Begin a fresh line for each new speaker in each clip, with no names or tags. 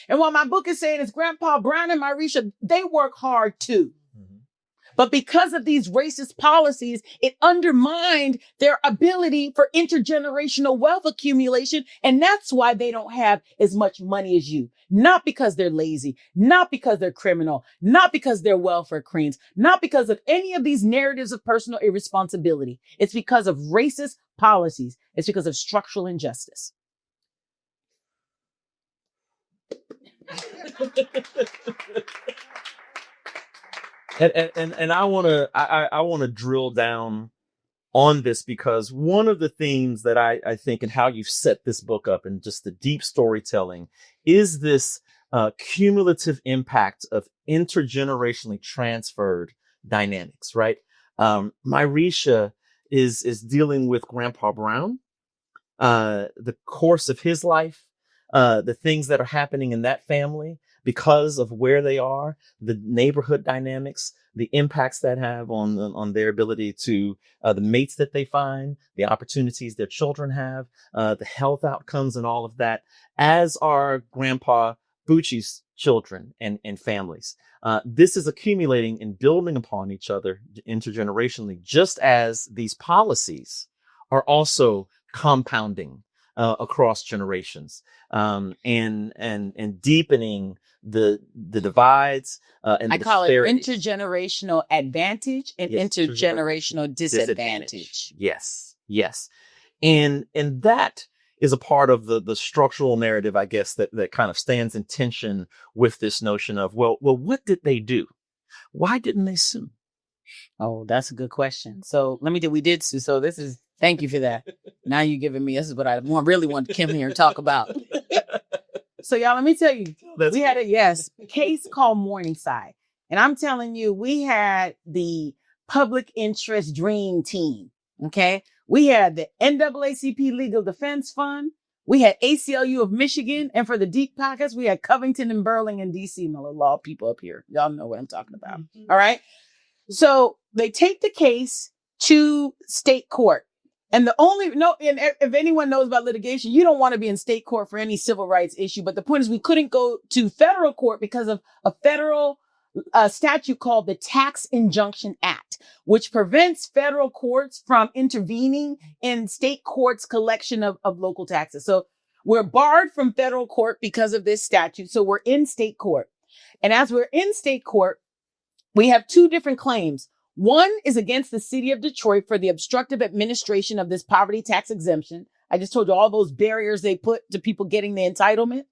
And what my book is saying is Grandpa Brown and Marisha, they work hard too. But because of these racist policies, it undermined their ability for intergenerational wealth accumulation. And that's why they don't have as much money as you. Not because they're lazy, not because they're criminal, not because they're welfare queens, not because of any of these narratives of personal irresponsibility. It's because of racist policies. It's because of structural injustice.
And I want to drill down on this, because one of the themes that I think, and how you've set this book up and just the deep storytelling, is this cumulative impact of intergenerationally transferred dynamics, right? Myrisha is dealing with Grandpa Brown, the course of his life, the things that are happening in that family because of where they are, the neighborhood dynamics, the impacts that have on their ability to the mates that they find, the opportunities their children have, the health outcomes and all of that, as are Grandpa Bucci's children and families. This is accumulating and building upon each other intergenerationally, just as these policies are also compounding across generations, and deepening the divides and
I call it intergenerational advantage and intergenerational disadvantage.
Yes. And that is a part of the structural narrative, I guess, that kind of stands in tension with this notion of, well, what did they do? Why didn't they sue?
Oh, that's a good question. So we did sue. So thank you for that. Now you're giving me, this is what I really want Kim here to talk about. So y'all, let me tell you, we had a case called Morningside. And I'm telling you, we had the public interest dream team. Okay. We had the NAACP Legal Defense Fund. We had ACLU of Michigan. And for the deep pockets, we had Covington and Burling and DC Miller Law people up here. Y'all know what I'm talking about. All right. So they take the case to state court. And if anyone knows about litigation, you don't want to be in state court for any civil rights issue. But the point is, we couldn't go to federal court because of a federal statute called the Tax Injunction Act, which prevents federal courts from intervening in state courts' collection of local taxes. So we're barred from federal court because of this statute. So we're in state court. And as we're in state court, we have two different claims. One is against the city of Detroit for the obstructive administration of this poverty tax exemption. I just told you all those barriers they put to people getting the entitlement.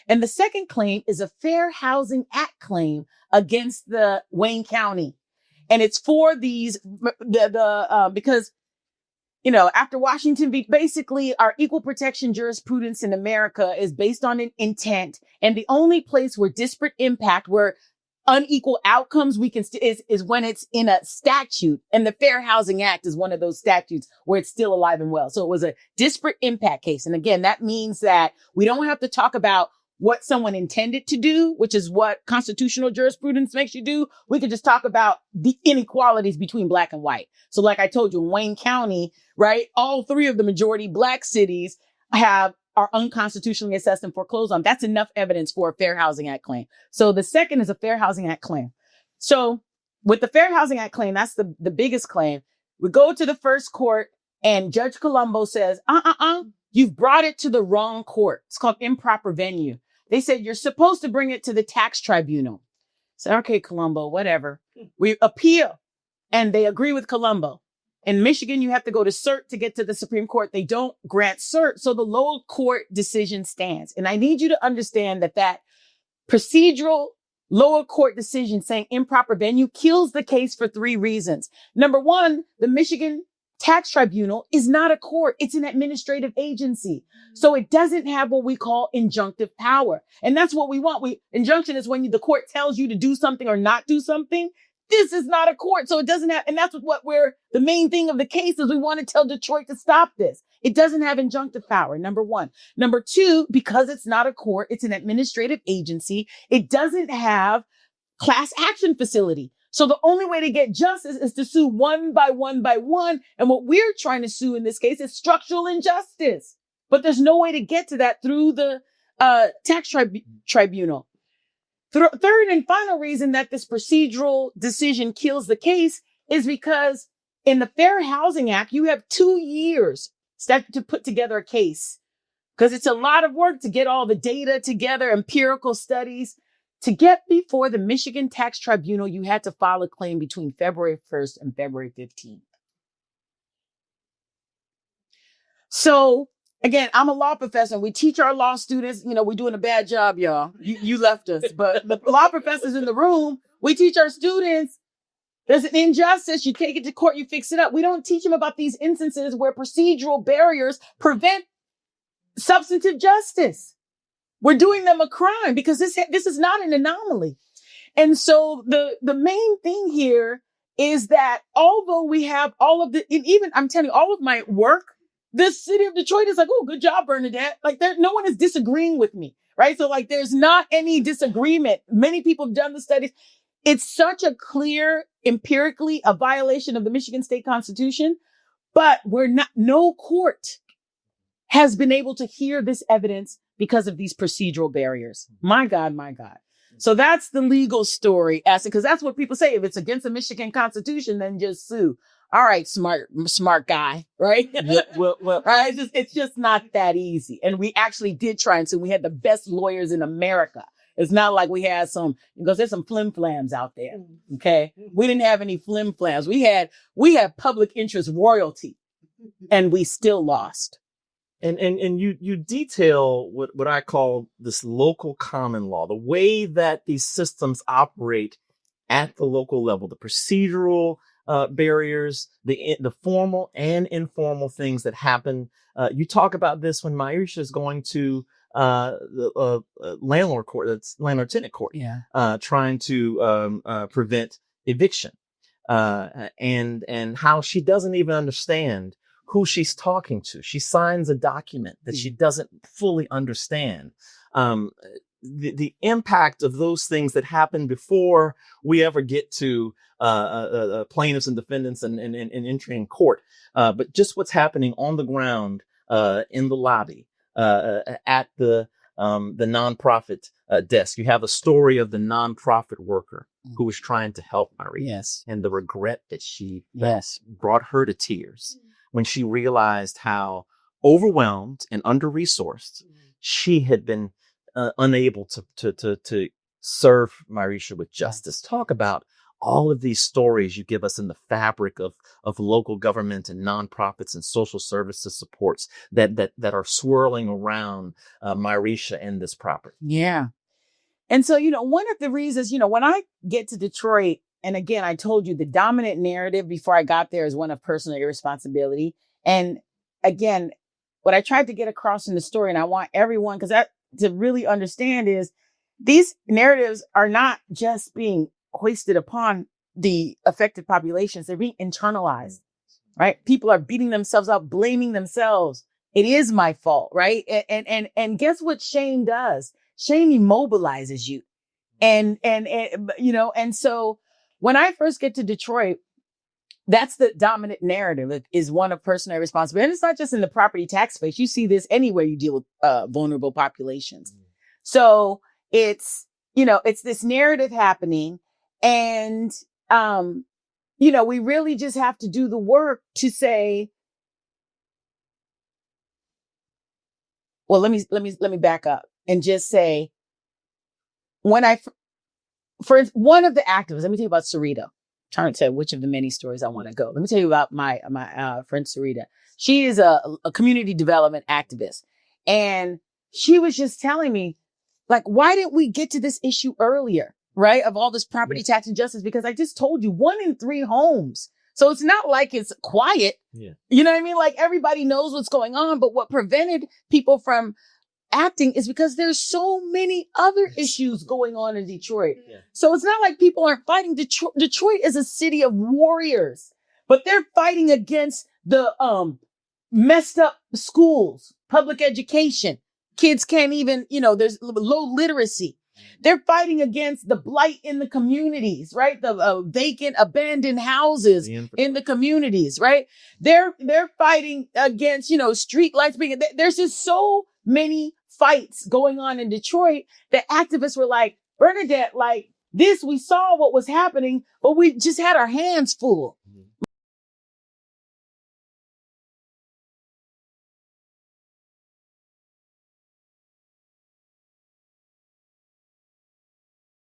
And the second claim is a Fair Housing Act claim against the Wayne County. And it's for these, because, after Washington basically our equal protection jurisprudence in America is based on an intent. And the only place where disparate impact, where unequal outcomes is when it's in a statute, and the Fair Housing Act is one of those statutes where it's still alive and well. So it was a disparate impact case. And again, that means that we don't have to talk about what someone intended to do, which is what constitutional jurisprudence makes you do. We could just talk about the inequalities between black and white. So like I told you, in Wayne County, right, all three of the majority black cities are unconstitutionally assessed and foreclosed on. That's enough evidence for a Fair Housing Act claim. So the second is a Fair Housing Act claim. So with the Fair Housing Act claim, that's the biggest claim. We go to the first court and Judge Colombo says, you've brought it to the wrong court. It's called improper venue. They said, you're supposed to bring it to the tax tribunal. So, okay, Colombo, whatever. We appeal and they agree with Colombo. In Michigan, you have to go to cert to get to the Supreme Court. They don't grant cert. So the lower court decision stands. And I need you to understand that procedural lower court decision saying improper venue kills the case for three reasons. Number one, the Michigan Tax Tribunal is not a court. It's an administrative agency. So it doesn't have what we call injunctive power. And that's what we want. Injunction is when the court tells you to do something or not do something. This is not a court. So it doesn't have, and that's the main thing of the case is we want to tell Detroit to stop this. It doesn't have injunctive power, number one. Number two, because it's not a court, it's an administrative agency. It doesn't have class action facility. So the only way to get justice is to sue one by one by one. And what we're trying to sue in this case is structural injustice. But there's no way to get to that through the tribunal. Third and final reason that this procedural decision kills the case is because in the Fair Housing Act, you have 2 years to put together a case, because it's a lot of work to get all the data together, empirical studies. To get before the Michigan Tax Tribunal, you had to file a claim between February 1st and February 15th. So again, I'm a law professor. We teach our law students, we're doing a bad job, y'all. You left us, but the law professors in the room, we teach our students, there's an injustice. You take it to court, you fix it up. We don't teach them about these instances where procedural barriers prevent substantive justice. We're doing them a crime because this is not an anomaly. And so the main thing here is that although we have all of even I'm telling you, all of my work, the city of Detroit is like, oh, good job, Bernadette. Like no one is disagreeing with me, right? So like, there's not any disagreement. Many people have done the studies. It's such a clear, empirically, a violation of the Michigan State Constitution, but no court has been able to hear this evidence because of these procedural barriers. My God, my God. So that's the legal story, because that's what people say. If it's against the Michigan Constitution, then just sue. All right, smart guy, right?
Yeah, well,
right? It's just not that easy. And we actually did try and sue. We had the best lawyers in America. It's not like we had because there's some flim-flams out there. Okay. We didn't have any flim-flams. We had public interest royalty, and we still lost.
And you detail what I call this local common law, the way that these systems operate at the local level, the procedural barriers, the formal and informal things that happen. You talk about this when Maisha is going to the landlord court, that's landlord tenant court, trying to prevent eviction, and how she doesn't even understand who she's talking to. She signs a document that she doesn't fully understand. The impact of those things that happen before we ever get to plaintiffs and defendants and entry in court, but just what's happening on the ground in the lobby at the nonprofit desk. You have a story of the nonprofit worker who was trying to help Marie, and the regret that she brought her to tears when she realized how overwhelmed and under-resourced she had been, unable to serve Marisha with justice. Talk about all of these stories you give us in the fabric of local government and nonprofits and social services supports that are swirling around Marisha and this property.
Yeah. And so, one of the reasons, when I get to Detroit, and again, I told you the dominant narrative before I got there is one of personal irresponsibility. And again, what I tried to get across in the story, and I want everyone, to really understand, is these narratives are not just being hoisted upon the affected populations. They're being internalized, right? People are beating themselves up, blaming themselves. It is my fault, right? And guess what shame does? Shame immobilizes you. And so when I first get to Detroit, that's the dominant narrative, is one of personal responsibility. And it's not just in the property tax space. You see this anywhere you deal with vulnerable populations. So it's this narrative happening. And, we really just have to do the work to say, well, let me back up and just say, for one of the activists, let me tell you about Sarita. Trying to tell which of the many stories I want to go. Let me tell you about my friend Sarita. She is a community development activist. And she was just telling me, like, why didn't we get to this issue earlier, right? Of all this property tax injustice, because I just told you 1 in 3 homes. So it's not like it's quiet. Yeah. You know what I mean? Like, everybody knows what's going on, but what prevented people from acting is because there's so many other issues going on in Detroit. Yeah. So it's not like people aren't fighting. Detroit is a city of warriors, but they're fighting against the messed up schools, public education. Kids can't even, there's low literacy. They're fighting against the blight in the communities, right? The vacant, abandoned houses in the communities, right? They're fighting against, street lights being, there's just so many fights going on in Detroit, the activists were like, Bernadette, like this, we saw what was happening, but we just had our hands full.